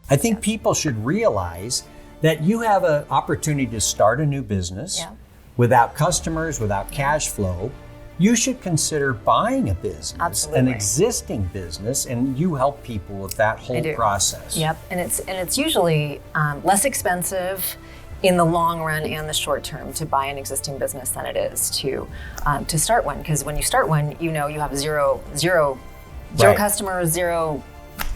I think people should realize that you have an opportunity to start a new business without customers, without cash flow. You should consider buying a business, an existing business, and you help people with that whole process. Yep, and it's usually less expensive in the long run and the short term to buy an existing business than it is to start one. Because when you start one, you have zero customers, zero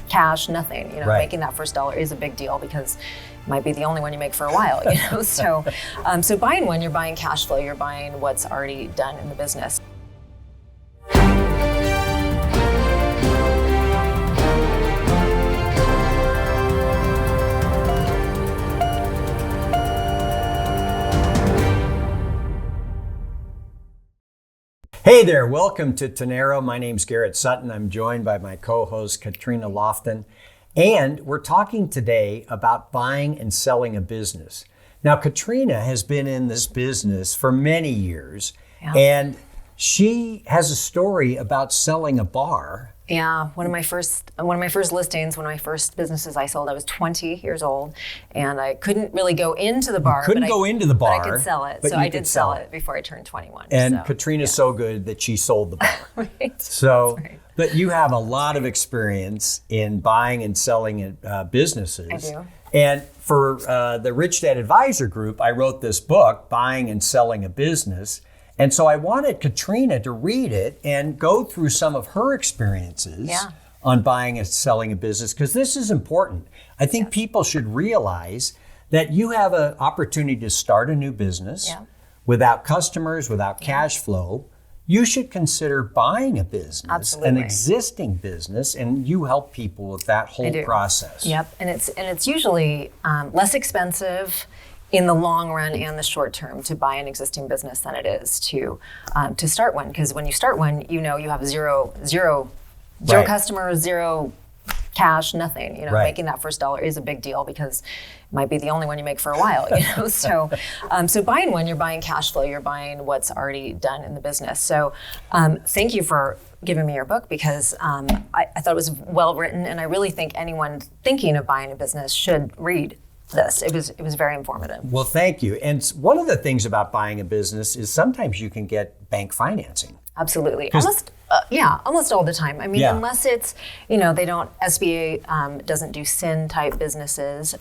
cash, nothing. Making that first dollar is a big deal because it might be the only one you make for a while. So buying one, you're buying cash flow. You're buying what's already done in the business. Hey there, welcome to Tenero. My name's Garrett Sutton. I'm joined by my co-host Katrina Loftin, and we're talking today about buying and selling a business. Now, Katrina has been in this business for many years, and she has a story about selling a bar. Yeah, one of my first listings, one of my first businesses I sold, I was 20 years old, and I couldn't really go into the bar. But I could sell it. So I did sell it before I turned 21. And Katrina's so good that she sold the bar. Right. So, right. But you have a lot of experience in buying and selling businesses. I do. And for the Rich Dad Advisor Group, I wrote this book, Buying and Selling a Business. And so I wanted Katrina to read it and go through some of her experiences on buying and selling a business, because this is important. I think people should realize that you have an opportunity to start a new business without customers, without cash flow. You should consider buying a business, an existing business, and you help people with that whole process. Yep, and it's usually less expensive in the long run and the short term to buy an existing business than it is to start one. Because when you start one, you have zero customers, zero cash, nothing. Making that first dollar is a big deal because it might be the only one you make for a while. So buying one, you're buying cash flow. You're buying what's already done in the business. So thank you for giving me your book, because I thought it was well written, and I really think anyone thinking of buying a business should read this. It was very informative. Well, thank you. And one of the things about buying a business is sometimes you can get bank financing. Absolutely. Almost all the time. I mean, unless it's, they don't, SBA doesn't do SIN type businesses,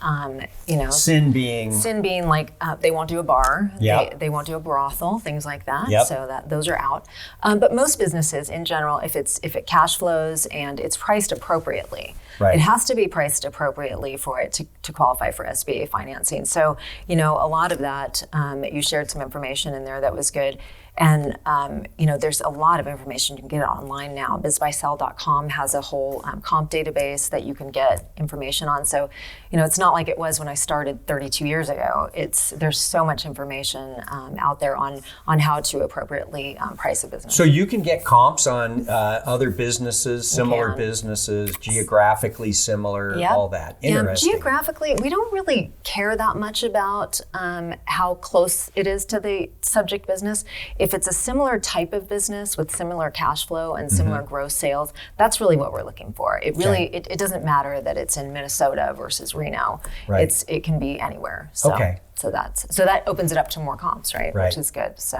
SIN being like, they won't do a bar, they won't do a brothel, things like that. So those are out. But most businesses in general, if it cash flows and it's priced appropriately, it has to be priced appropriately for it to qualify for SBA financing. So, a lot of that, you shared some information in there that was good. And, there's a lot of information. You can get it online now. BizBuySell.com has a whole comp database that you can get information on. So, it's not like it was when I started 32 years ago. There's so much information out there on how to appropriately price a business. So you can get comps on other businesses, similar businesses, geographically similar, all that. Interesting. Geographically, we don't really care that much about how close it is to the subject business. If it's a similar type of business with similar cash flow and similar gross sales, that's really what we're looking for. It really, it doesn't matter that it's in Minnesota versus Reno. It can be anywhere. So that opens it up to more comps, right? Which is good. So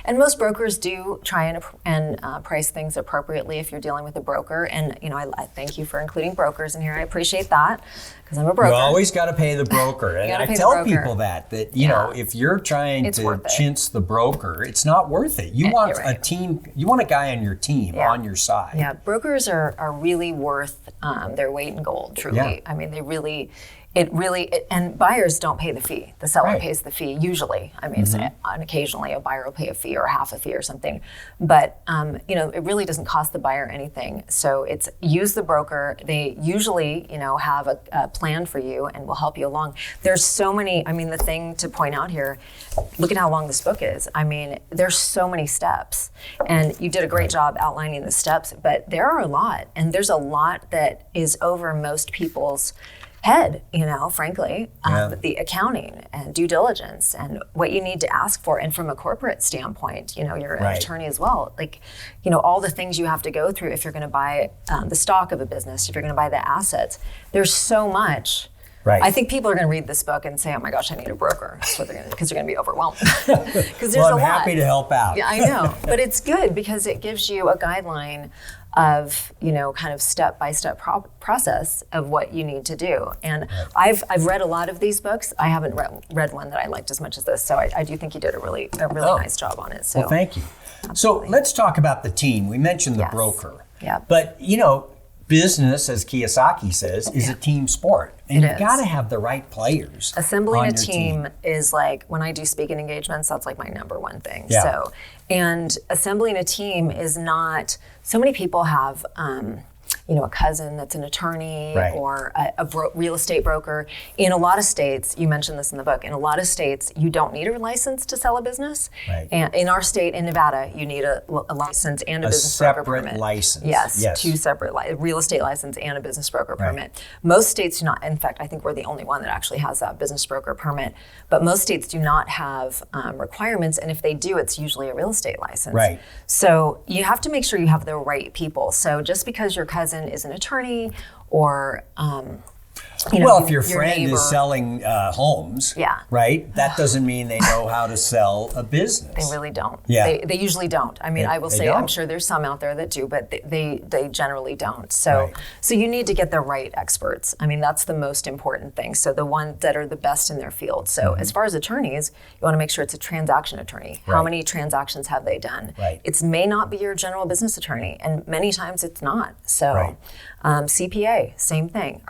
and most brokers do try and price things appropriately if you're dealing with a broker. And I thank you for including brokers in here. I appreciate that, because I'm a broker. You always got to pay the broker. And I tell people that if you're trying to chintz the broker, it's not worth it. You want a team. You want a guy on your team on your side. Yeah, brokers are really worth their weight in gold. Truly, I mean, they really. And buyers don't pay the fee. The seller pays the fee usually. I mean, occasionally a buyer will pay a fee or half a fee or something, but it really doesn't cost the buyer anything. So it's use the broker. They usually have a plan for you and will help you along. There's so many. I mean, the thing to point out here, look at how long this book is. I mean, there's so many steps, and you did a great job outlining the steps. But there are a lot, and there's a lot that is over most people's head, frankly, the accounting and due diligence and what you need to ask for. And from a corporate standpoint, you're an attorney as well. Like, all the things you have to go through if you're going to buy the stock of a business, if you're going to buy the assets, there's so much Right. I think people are going to read this book and say, "Oh my gosh, I need a broker." That's what they're going to, because they're going to be overwhelmed. Because there's I'm happy to help out. Yeah, I know, but it's good because it gives you a guideline of, kind of step-by-step process of what you need to do. And I've read a lot of these books. I haven't read one that I liked as much as this. So I do think you did a really nice job on it. So well, thank you. Absolutely. So let's talk about the team. We mentioned the broker. Yeah. But, business, as Kiyosaki says, is a team sport. And you've got to have the right players. Assembling a team is like, when I do speaking engagements, that's like my number one thing. Yeah. So, and assembling a team is not, so many people have, a cousin that's an attorney or a real estate broker. In a lot of states, you mentioned this in the book, in a lot of states, you don't need a license to sell a business. Right. And in our state, in Nevada, you need a license and a business broker permit. A separate license. Yes, two separate, real estate license and a business broker permit. Most states do not, in fact, I think we're the only one that actually has that business broker permit, but most states do not have requirements, and if they do, it's usually a real estate license. Right. So you have to make sure you have the right people. So just because your cousin is an attorney or if your friend is selling homes, right, that doesn't mean they know how to sell a business. They really don't. Yeah. They usually don't. I mean, I will say, I'm sure there's some out there that do, but they generally don't. So so you need to get the right experts. I mean, that's the most important thing. So the ones that are the best in their field. So as far as attorneys, you want to make sure it's a transaction attorney. How many transactions have they done? Right. It may not be your general business attorney, and many times it's not. So CPA, same thing.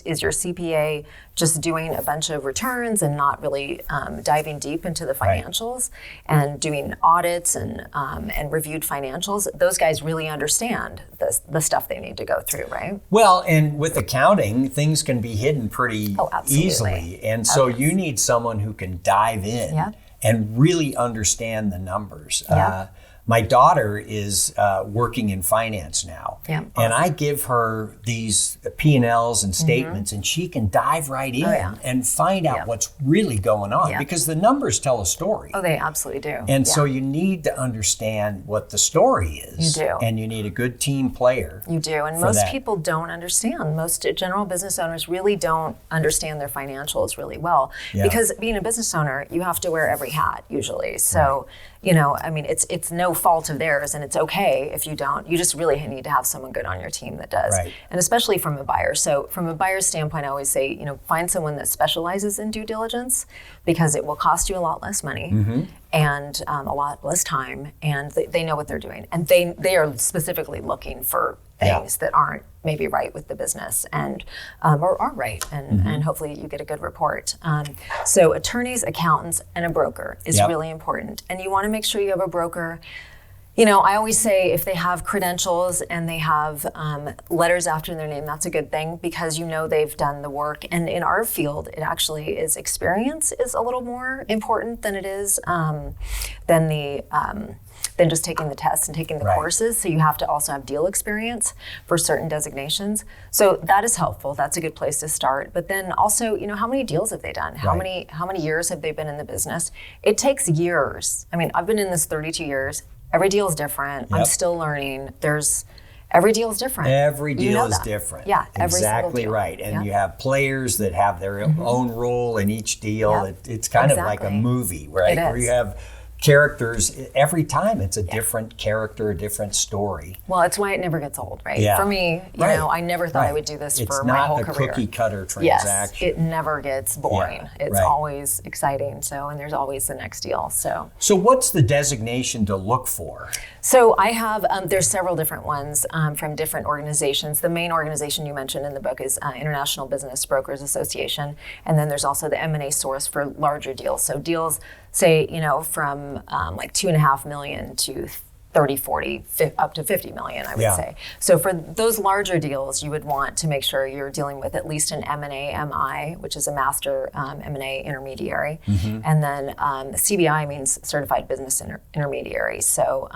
Is your CPA just doing a bunch of returns and not really diving deep into the financials and doing audits and reviewed financials? Those guys really understand the stuff they need to go through, right? Well, and with accounting, things can be hidden pretty easily. And so you need someone who can dive in and really understand the numbers. My daughter is working in finance now, and I give her these P&Ls and statements, and she can dive right in and find out what's really going on because the numbers tell a story. Oh, they absolutely do. And so you need to understand what the story is. You do. And you need a good team player. You do. And most people don't understand. Most general business owners really don't understand their financials really well because being a business owner, you have to wear every hat usually. So, I mean, it's no fault of theirs, and it's okay if you don't. You just really need to have someone good on your team that does. Right. And especially from a buyer. So from a buyer's standpoint, I always say, find someone that specializes in due diligence because it will cost you a lot less money and a lot less time, and they know what they're doing. And they are specifically looking for things that aren't maybe right with the business and or are right, and hopefully you get a good report. So attorneys, accountants, and a broker is really important. And you want to make sure you have a broker. I always say if they have credentials and they have letters after their name, that's a good thing because they've done the work. And in our field, it actually is experience is a little more important than it is than just taking the tests and taking the courses. So you have to also have deal experience for certain designations. So that is helpful. That's a good place to start. But then also, how many deals have they done? How many years have they been in the business? It takes years. I mean, I've been in this 32 years. Every deal is different. I'm still learning. Every deal is different. Every deal is different. Yeah, every exactly single deal. Right. And you have players that have their own role in each deal. It's kind of like a movie, right? Where you have characters every time. It's a different character, a different story. Well, it's why it never gets old, right? Yeah. For me, I never thought I would do this for my whole career. It's not a cookie cutter transaction. Yes, it never gets boring. It's always exciting. So, and there's always the next deal. So what's the designation to look for? So I have, there's several different ones from different organizations. The main organization you mentioned in the book is International Business Brokers Association. And then there's also the M&A source for larger deals. So deals, say, from like 2.5 million to 30, 40, up to 50 million, I would say. So for those larger deals, you would want to make sure you're dealing with at least an M&A MI, which is a master M&A intermediary. And then CBI means certified business intermediary. So,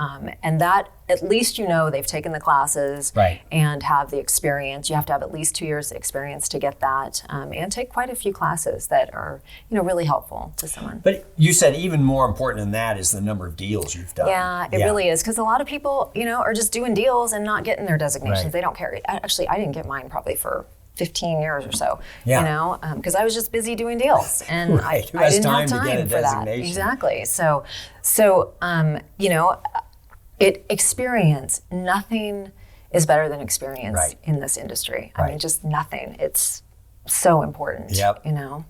and that, at least they've taken the classes and have the experience. You have to have at least 2 years experience to get that and take quite a few classes that are, really helpful to someone. But you said even more important than that is the number of deals you've done. Yeah, it really is. Because a lot of people, are just doing deals and not getting their designations. They don't care. Actually, I didn't get mine probably for 15 years or so, Yeah. you know, because I was just busy doing deals and I didn't have time for that. Exactly. So, you know, nothing is better than experience in this industry. I mean, just nothing. It's so important, you know,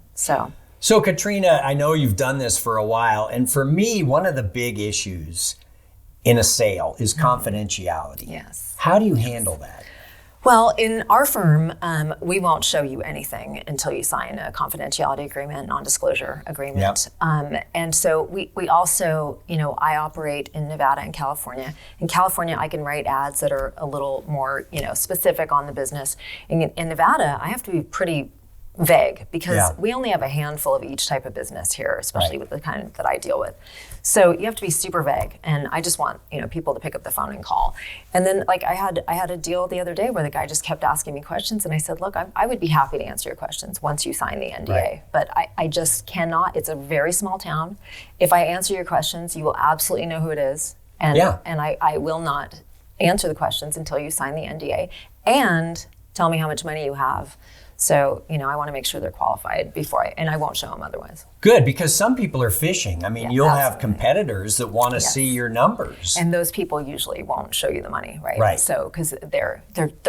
So Katrina, I know you've done this for a while, and for me, one of the big issues in a sale is confidentiality. Yes. How do you handle that? Well, in our firm, we won't show you anything until you sign a confidentiality agreement, non-disclosure agreement. And so we also, you know, I operate in Nevada and California. In California, I can write ads that are a little more, you know, specific on the business. In Nevada, I have to be pretty vague because we only have a handful of each type of business here, especially with the kind that I deal with. So you have to be super vague, and I just want, you know, people to pick up the phone and call. And then, like, I had a deal the other day where the guy just kept asking me questions, and I said, look, I would be happy to answer your questions once you sign the NDA, but I just cannot. It's a very small town. If I answer your questions, you will absolutely know who it is, and I will not answer the questions until you sign the NDA and tell me how much money you have. So, you know, I want to make sure they're qualified and I won't show them otherwise. Good, because some people are fishing. I mean, you'll have competitors that want to see your numbers. And those people usually won't show you the money, right? So, because they're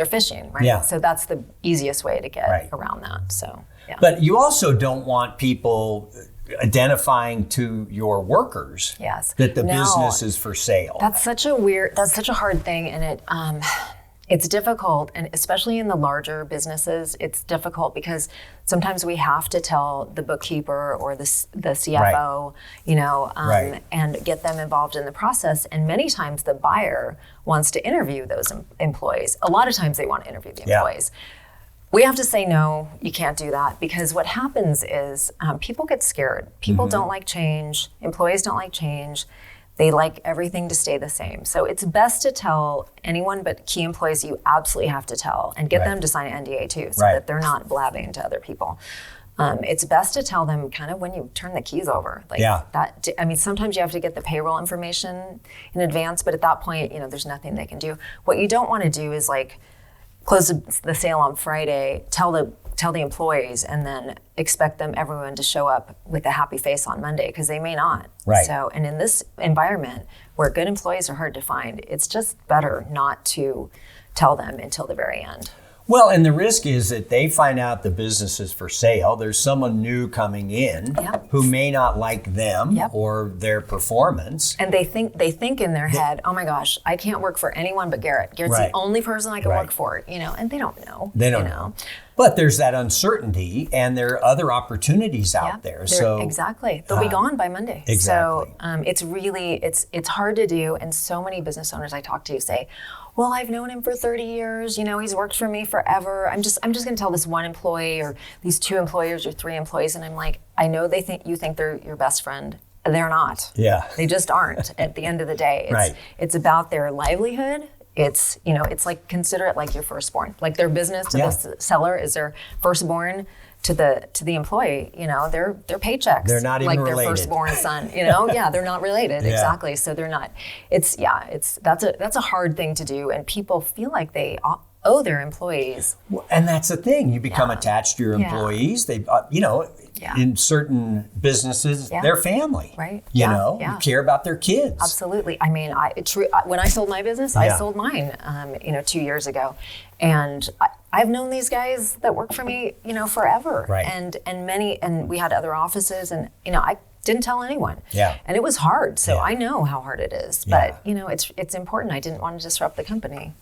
fishing, right? Yeah. So that's the easiest way to get around that, so, But you also don't want people identifying to your workers that the business is for sale. That's such a hard thing, and it's difficult, and especially in the larger businesses, it's difficult because sometimes we have to tell the bookkeeper or the CFO, you know, and get them involved in the process. And many times the buyer wants to interview those employees. A lot of times they want to interview the employees. We have to say, no, you can't do that, because what happens is people get scared. People don't like change. Employees don't like change. They like everything to stay the same. So it's best to tell anyone but key employees you absolutely have to tell, and get them to sign an NDA too, so that they're not blabbing to other people. It's best to tell them kind of when you turn the keys over. Like that. I mean, sometimes you have to get the payroll information in advance, but at that point, you know, there's nothing they can do. What you don't want to do is like close the sale on Friday, tell the employees, and then expect everyone to show up with a happy face on Monday, because they may not. So, and in this environment where good employees are hard to find, it's just better not to tell them until the very end. Well, and the risk is that they find out the business is for sale. There's someone new coming in who may not like them or their performance. And they think in their head, oh my gosh, I can't work for anyone but Garrett. Garrett's the only person I can work for, you know, and they don't know. They don't know. But there's that uncertainty, and there are other opportunities out there. So exactly, they'll be gone by Monday. Exactly. So it's really it's hard to do, and so many business owners I talk to say, well, I've known him for 30 years. You know, he's worked for me forever. I'm just going to tell this one employee or these two employers or three employees, and I'm like, I know you think they're your best friend. They're not. They just aren't. At the end of the day, it's about their livelihood. It's, you know, it's like, consider it like your firstborn. Like their business to the seller is their firstborn. To the employee, you know, their paychecks. They're not even like related. Their firstborn son, you know, they're not related. Exactly. So they're not. That's a hard thing to do, and people feel like they owe their employees. And that's the thing. You become attached to your employees. They, you know, in certain businesses, they're family. You know, you care about their kids. Absolutely. I mean, when I sold my business, I sold mine, 2 years ago, and I've known these guys that work for me, you know, forever. And we had other offices, and, you know, I didn't tell anyone. And it was hard. So I know how hard it is. But, you know, it's important. I didn't want to disrupt the company.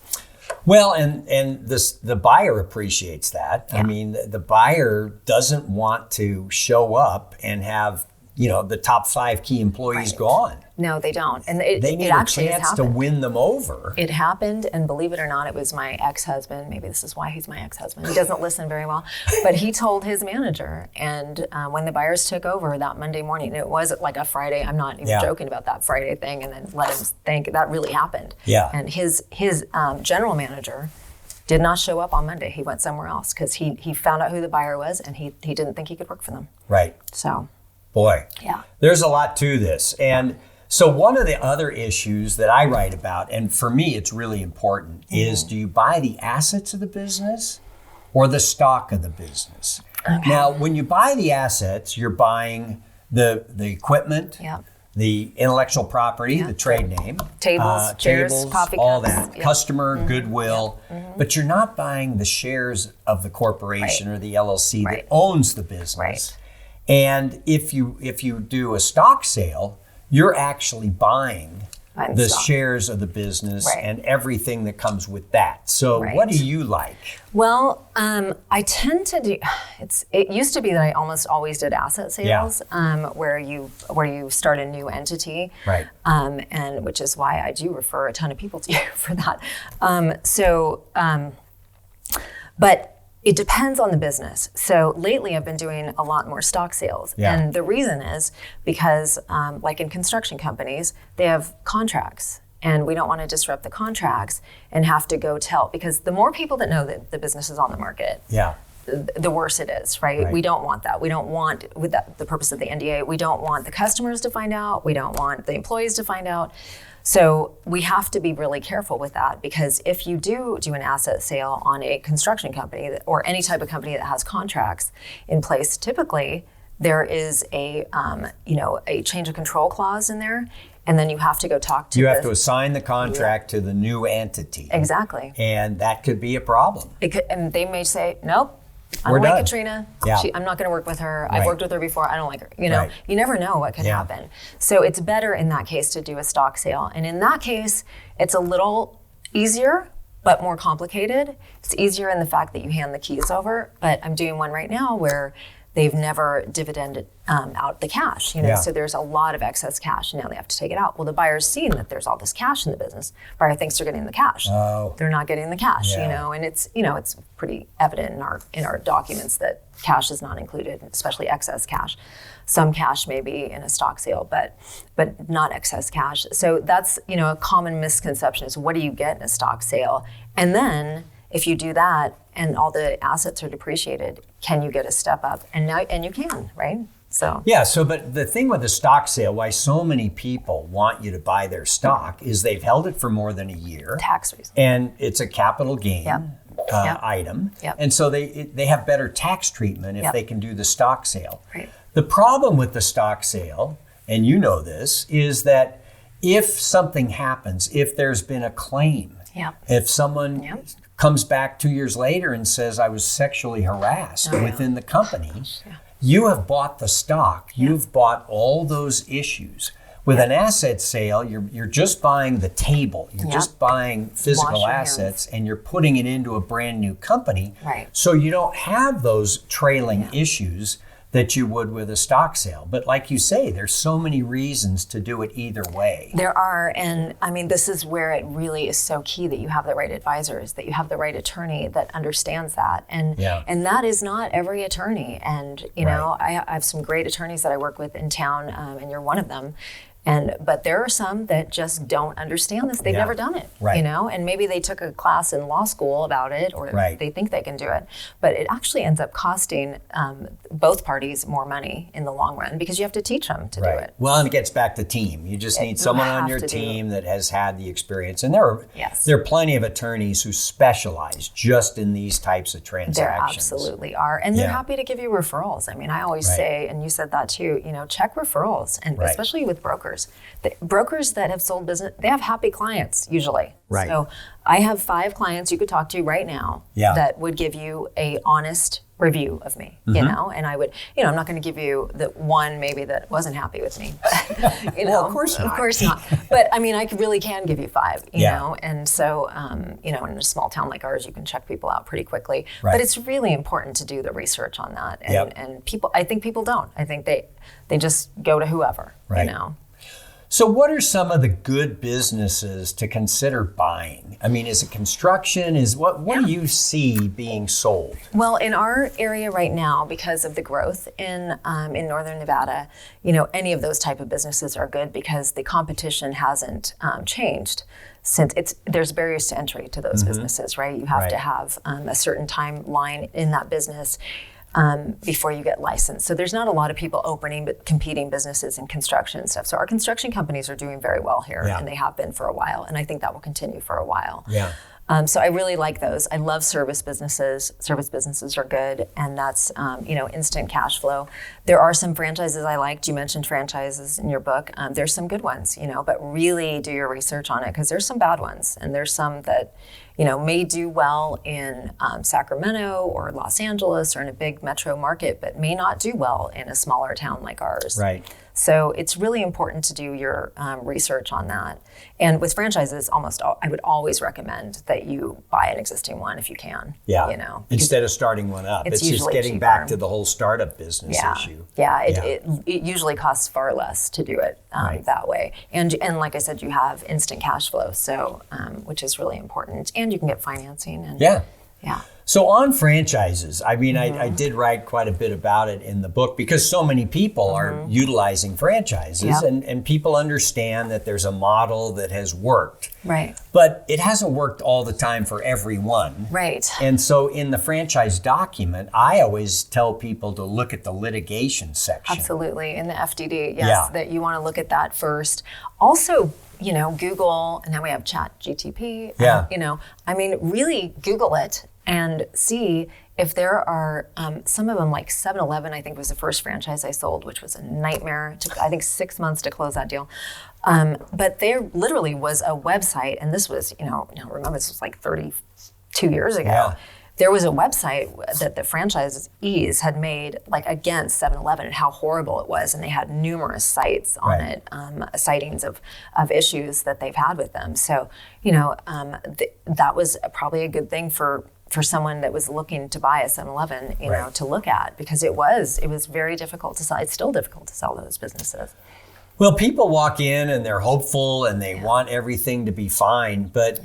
Well, and the buyer appreciates that. I mean, the buyer doesn't want to show up and have, you know, the top 5 key employees gone. No, they don't. And they need a chance to win them over. It happened, and believe it or not, it was my ex-husband. Maybe this is why he's my ex-husband. He doesn't listen very well. But he told his manager, and when the buyers took over that Monday morning, it was like a Friday. I'm not even joking about that Friday thing, and then let him think that really happened. And his general manager did not show up on Monday. He went somewhere else because he found out who the buyer was, and he didn't think he could work for them. So. Boy, there's a lot to this. And so one of the other issues that I write about, and for me it's really important, is do you buy the assets of the business or the stock of the business. Okay. Now, when you buy the assets, you're buying the equipment, the intellectual property, the trade name, tables, chairs, coffee cups, all that, customer, goodwill, but you're not buying the shares of the corporation or the LLC that owns the business. And if you do a stock sale, you're actually buying the shares of the business and everything that comes with that. So what do you like? Well, I tend to do, it used to be that I almost always did asset sales, where you start a new entity. Right. And which is why I do refer a ton of people to you for that. But it depends on the business. So lately I've been doing a lot more stock sales. And the reason is because like in construction companies, they have contracts and we don't want to disrupt the contracts and have to go tell, because the more people that know that the business is on the market, the worse it is, right? We don't want that. We don't want, with the purpose of the NDA, we don't want the customers to find out. We don't want the employees to find out. So we have to be really careful with that, because if you do an asset sale on a construction company or any type of company that has contracts in place, typically there is a change of control clause in there, and then you have to go talk to. You have to assign the contract to the new entity. Exactly. And that could be a problem. It could, and they may say, nope. I don't like Katrina. I'm not going to work with her. I've worked with her before. I don't like her. You never know what could happen. So it's better in that case to do a stock sale. And in that case, it's a little easier, but more complicated. It's easier in the fact that you hand the keys over. But I'm doing one right now where they've never dividended out the cash, so there's a lot of excess cash, and now they have to take it out. Well, the buyer's seen that there's all this cash in the business. Buyer thinks they're getting the cash. Oh. They're not getting the cash, and it's pretty evident in our documents that cash is not included, especially excess cash. Some cash may be in a stock sale, but not excess cash. So that's, a common misconception is, what do you get in a stock sale? And then if you do that and all the assets are depreciated, can you get a step up? And you can, right? So but the thing with the stock sale, why so many people want you to buy their stock, is they've held it for more than a year. Tax reasons. And it's a capital gain item. Yep. And so they have better tax treatment if they can do the stock sale. Right. The problem with the stock sale, and you know this, is that if something happens, if there's been a claim, if someone comes back 2 years later and says, I was sexually harassed within the company, you have bought the stock. You've bought all those issues. With an asset sale, you're just buying the table. You're just buying physical assets, and you're putting it into a brand new company. Right. So you don't have those trailing issues that you would with a stock sale. But like you say, there's so many reasons to do it either way. There are, and I mean, this is where it really is so key that you have the right advisors, that you have the right attorney that understands that. And that is not every attorney. And, I have some great attorneys that I work with in town, and you're one of them. But there are some that just don't understand this. They've never done it, and maybe they took a class in law school about it, or they think they can do it. But it actually ends up costing both parties more money in the long run, because you have to teach them to do it. Well, and it gets back to team. You just need someone on your team that has had the experience. And there are plenty of attorneys who specialize just in these types of transactions. There absolutely are. And they're happy to give you referrals. I mean, I always say, and you said that too, check referrals, and especially with brokers. The brokers that have sold business, they have happy clients usually. Right. So I have 5 clients you could talk to right now that would give you a honest review of me, and I would, I'm not going to give you the one maybe that wasn't happy with me. Well, of course not. Of course not. But I mean, I really can give you 5, you know, and so, in a small town like ours, you can check people out pretty quickly. Right. But it's really important to do the research on that. And I think people don't. I think they just go to whoever, So what are some of the good businesses to consider buying? I mean, is it construction? What do you see being sold? Well, in our area right now, because of the growth in Northern Nevada, any of those type of businesses are good, because the competition hasn't changed. Since there's barriers to entry to those businesses, right? You have to have a certain timeline in that business before you get licensed. So there's not a lot of people opening but competing businesses in construction and stuff. So our construction companies are doing very well here, and they have been for a while, and I think that will continue for a while. Yeah. So I really like those. I love service businesses. Service businesses are good, and that's instant cash flow. There are some franchises I liked. You mentioned franchises in your book. There's some good ones, but really do your research on it, because there's some bad ones, and there's some that may do well in Sacramento or Los Angeles or in a big metro market, but may not do well in a smaller town like ours. Right. So it's really important to do your research on that. And with franchises, I would always recommend that you buy an existing one if you can. Yeah. Instead of starting one up. It's just getting cheaper. Back to the whole startup business issue. Yeah. It usually costs far less to do it that way. And like I said, you have instant cash flow, so which is really important. And you can get financing. And, yeah. So on franchises, I mean, I did write quite a bit about it in the book, because so many people are utilizing franchises, and people understand that there's a model that has worked. Right. But it hasn't worked all the time for everyone. Right. And so in the franchise document, I always tell people to look at the litigation section. Absolutely. In the FDD, yes, that you want to look at that first. Also, Google, and now we have Chat GTP. Really Google it and see if there are some of them, like 7-Eleven, I think was the first franchise I sold, which was a nightmare. It took, I think, 6 months to close that deal. But there literally was a website, and this was, remember, this was like 32 years ago. Yeah. There was a website that the franchisees had made, like, against 7-Eleven, and how horrible it was. And they had numerous sites on it, sightings of issues that they've had with them. So, that was probably a good thing for someone that was looking to buy a 7-Eleven, to look at, because it was very difficult to sell. It's still difficult to sell those businesses. Well, people walk in and they're hopeful and they want everything to be fine, but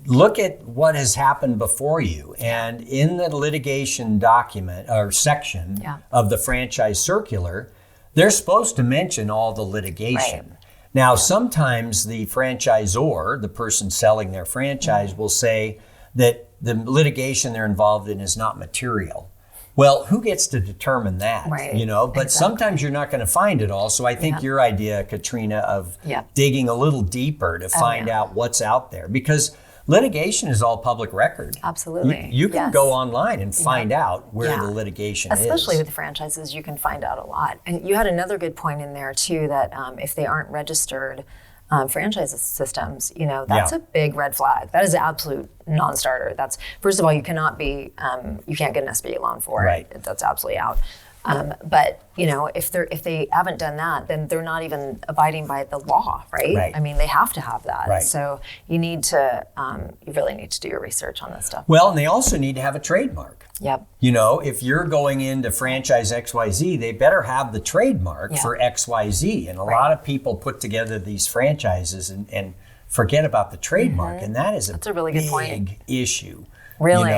look at what has happened before you. And in the litigation document or section of the franchise circular, they're supposed to mention all the litigation. Right. Now, sometimes the franchisor, the person selling their franchise, will say that the litigation they're involved in is not material. Well, who gets to determine that? Right. But sometimes you're not going to find it all. So I think your idea, Katrina, of digging a little deeper to find out what's out there, because litigation is all public record. Absolutely. You can go online and find out where the litigation is. Especially with franchises, you can find out a lot. And you had another good point in there too, that if they aren't registered franchise systems, that's a big red flag. That is an absolute non-starter. That's, first of all, you cannot be, you can't get an SBA loan for it. That's absolutely out. But if they haven't done that, then they're not even abiding by the law, right? I mean, they have to have that. Right. So you really need to do your research on this stuff. Well, and they also need to have a trademark. Yep. If you're going into franchise XYZ, they better have the trademark for XYZ. And a lot of people put together these franchises and forget about the trademark, and that is a really good point. Big issue. Really?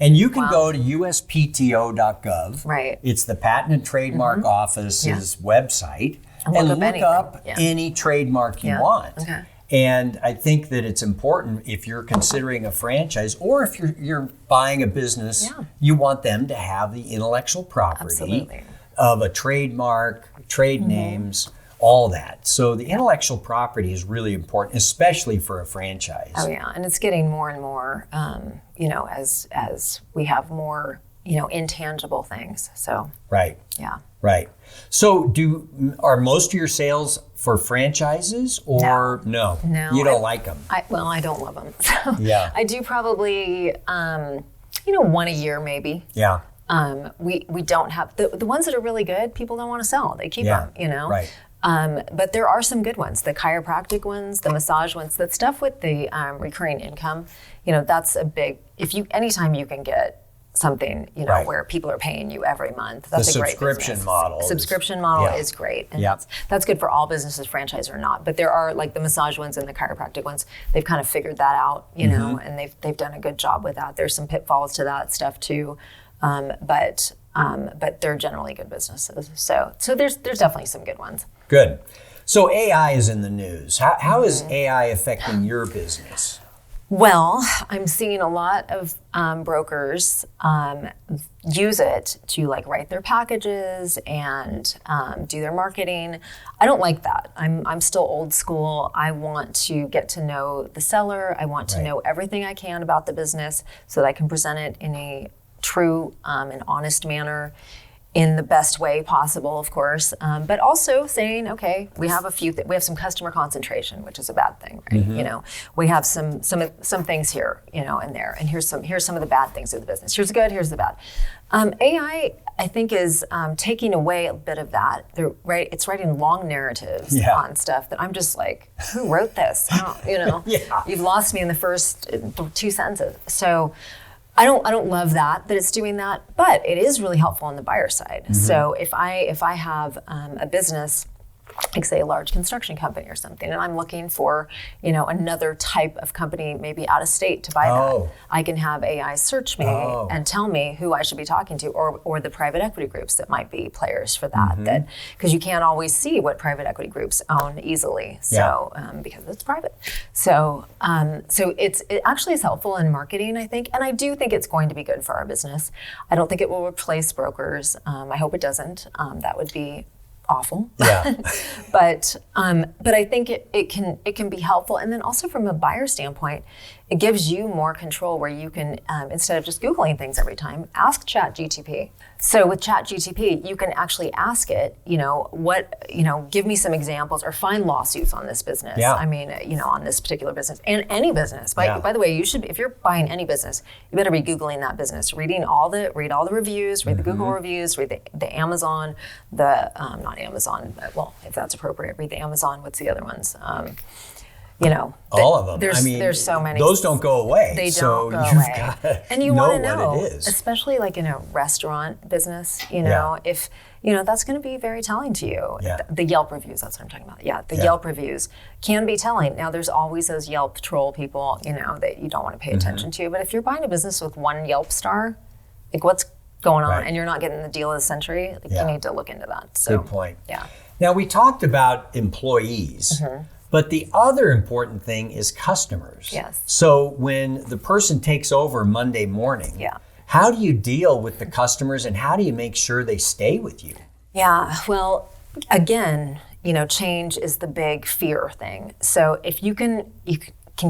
And you can go to uspto.gov. Right. It's the Patent and Trademark Office's website, and look up any trademark you want. Okay. And I think that it's important, if you're considering a franchise or if you're buying a business, you want them to have the intellectual property of a trademark, trade names, all that. So the intellectual property is really important, especially for a franchise. Oh yeah, and it's getting more and more, as we have more, intangible things. So right. Yeah. Right. So are most of your sales for franchises or no? No. You don't like them? I don't love them. So I do probably, one a year maybe. Yeah. We don't have, the ones that are really good, people don't want to sell. They keep them, Right. But there are some good ones, the chiropractic ones, the massage ones, that stuff with the recurring income, that's a big, anytime you can get something, where people are paying you every month, that's a great business. Subscription model is great. And that's good for all businesses, franchise or not. But there are, like, the massage ones and the chiropractic ones, they've kind of figured that out, and they've done a good job with that. There's some pitfalls to that stuff too. But they're generally good businesses. So there's definitely some good ones. Good. So AI is in the news. How is AI affecting your business? Well, I'm seeing a lot of brokers use it to like write their packages and do their marketing. I don't like that. I'm still old school. I want to get to know the seller. I want to know everything I can about the business so that I can present it in a true and honest manner, in the best way possible, of course, but also saying, okay, we have we have some customer concentration, which is a bad thing, right? You know, we have some things here, you know, in there, and here's some of the bad things of the business. Here's the good, here's the bad. AI, I think, is taking away a bit of that. Right? It's writing long narratives on stuff that I'm just like, who wrote this? I don't, you know, you've lost me in the first 2 sentences. So I don't love that it's doing that, but it is really helpful on the buyer side. So if I have a business, like say a large construction company or something, and I'm looking for, you know, another type of company, maybe out of state to buy that, I can have AI search me and tell me who I should be talking to, or the private equity groups that might be players for that. That because you can't always see what private equity groups own easily, so because it's private. So it actually is helpful in marketing, I think, and I do think it's going to be good for our business. I don't think it will replace brokers. I hope it doesn't. That would be awful. But I think it can be helpful, and then also from a buyer standpoint, it gives you more control where you can instead of just Googling things every time, ask ChatGPT. So with ChatGPT, you can actually ask it, you know, give me some examples or find lawsuits on this business. I mean, you know, on this particular business and any business. By the way, you should, if you're buying any business, you better be Googling that business, read all the reviews, read the Google reviews, read the Amazon, not Amazon, well, if that's appropriate, read the Amazon, what's the other ones? You know, all of them. There's so many. Those don't go away. They so don't go you've away. Gotta and you know want to know, what it is. especially like in a restaurant business, you know, if, you know, that's going to be very telling to you. The Yelp reviews, that's what I'm talking about. The Yelp reviews can be telling. Now, there's always those Yelp troll people, you know, that you don't want to pay attention to. But if you're buying a business with 1 Yelp star, like what's going on, and you're not getting the deal of the century, like you need to look into that. So, good point. Yeah. Now, we talked about employees. But the other important thing is customers. Yes. So when the person takes over Monday morning, how do you deal with the customers and how do you make sure they stay with you? Yeah, well, again, you know, change is the big fear thing. So if you can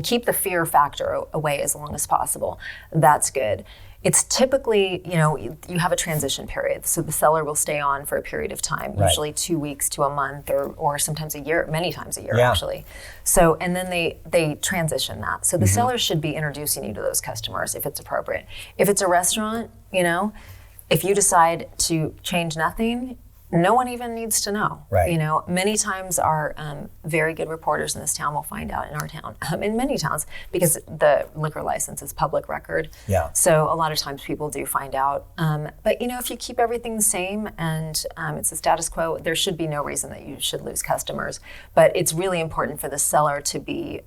keep the fear factor away as long as possible, that's good. It's typically, you know, you have a transition period. So the seller will stay on for a period of time, usually 2 weeks to a month or sometimes a year, many times a year actually. So, and then they transition that. So the seller should be introducing you to those customers if it's appropriate. If it's a restaurant, you know, if you decide to change nothing, no one even needs to know. You know, many times our very good reporters in this town will find out, in our town, in many towns, because the liquor license is public record. So a lot of times people do find out. But you know, if you keep everything the same and it's the status quo, there should be no reason that you should lose customers. But it's really important for the seller to be,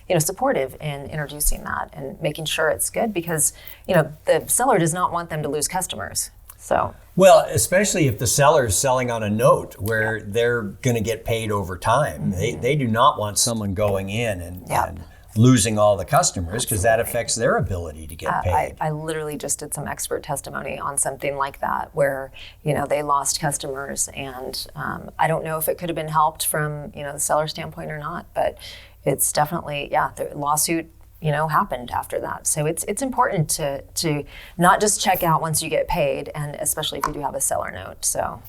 you know, supportive in introducing that and making sure it's good, because you know the seller does not want them to lose customers. So. Well, especially if the seller is selling on a note where they're going to get paid over time. They do not want someone going in and losing all the customers, because that affects their ability to get paid. I literally just did some expert testimony on something like that where, you know, they lost customers, and I don't know if it could have been helped from, you know, the seller standpoint or not, but it's definitely, the lawsuit, you know, happened after that. So it's important to not just check out once you get paid, and especially if you do have a seller note. So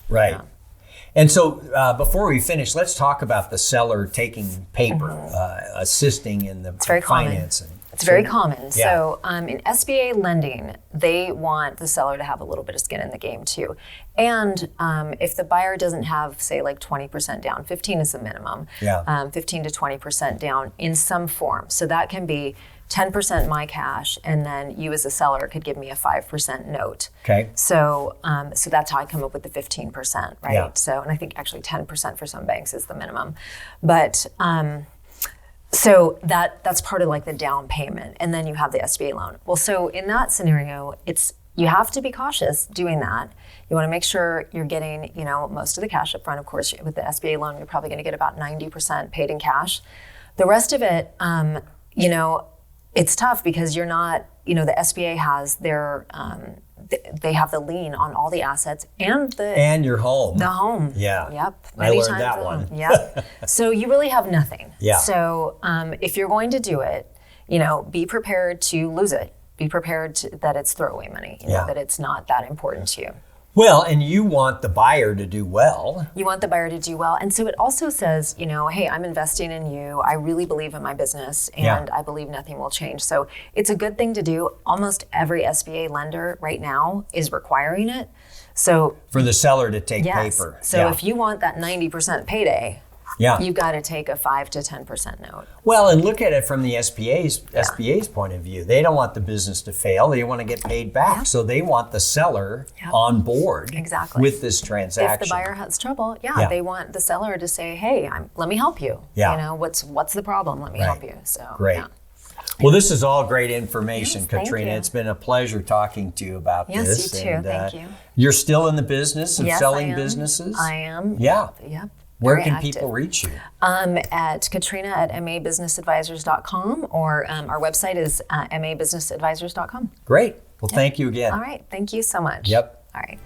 And so before we finish, let's talk about the seller taking paper, assisting in the financing. It's very common. So in SBA lending, they want the seller to have a little bit of skin in the game too. And if the buyer doesn't have, say, like 20% down, 15 is the minimum, 15 to 20% down in some form. So that can be 10% my cash, and then you as a seller could give me a 5% note. So so that's how I come up with the 15%, right? So, and I think actually 10% for some banks is the minimum. But so that's part of like the down payment, and then you have the SBA loan. Well, so in that scenario, you have to be cautious doing that. You want to make sure you're getting, you know, most of the cash up front. Of course, with the SBA loan, you're probably going to get about 90% paid in cash. The rest of it, you know, it's tough because you're not, the SBA has their, they have the lien on all the assets and your home. The home. Yeah. Yep. I learned that one. Yep. So you really have nothing. Yeah. So if you're going to do it, be prepared to lose it. Be prepared that it's throwaway money, that it's not that important to you. Well, and you want the buyer to do well. You want the buyer to do well. And so it also says, hey, I'm investing in you. I really believe in my business and I believe nothing will change. So it's a good thing to do. Almost every SBA lender right now is requiring it. So for the seller to take paper. So if you want that 90% payday, you've got to take a 5 to 10% note. Well, and look at it from the SBA's point of view. They don't want the business to fail. They want to get paid back. Yeah. So they want the seller on board with this transaction. If the buyer has trouble, they want the seller to say, hey, let me help you. Yeah. What's the problem? Let me help you. So great. Yeah. Well, this is all great information, yes, Katrina. It's been a pleasure talking to you about this. Yes, you too. And, thank you. You're still in the business of selling I am. businesses? I am. Yeah. Yep. Where can people reach you? At Katrina@mabusinessadvisors.com, or our website is mabusinessadvisors.com. Great. Well, thank you again. All right. Thank you so much. Yep. All right.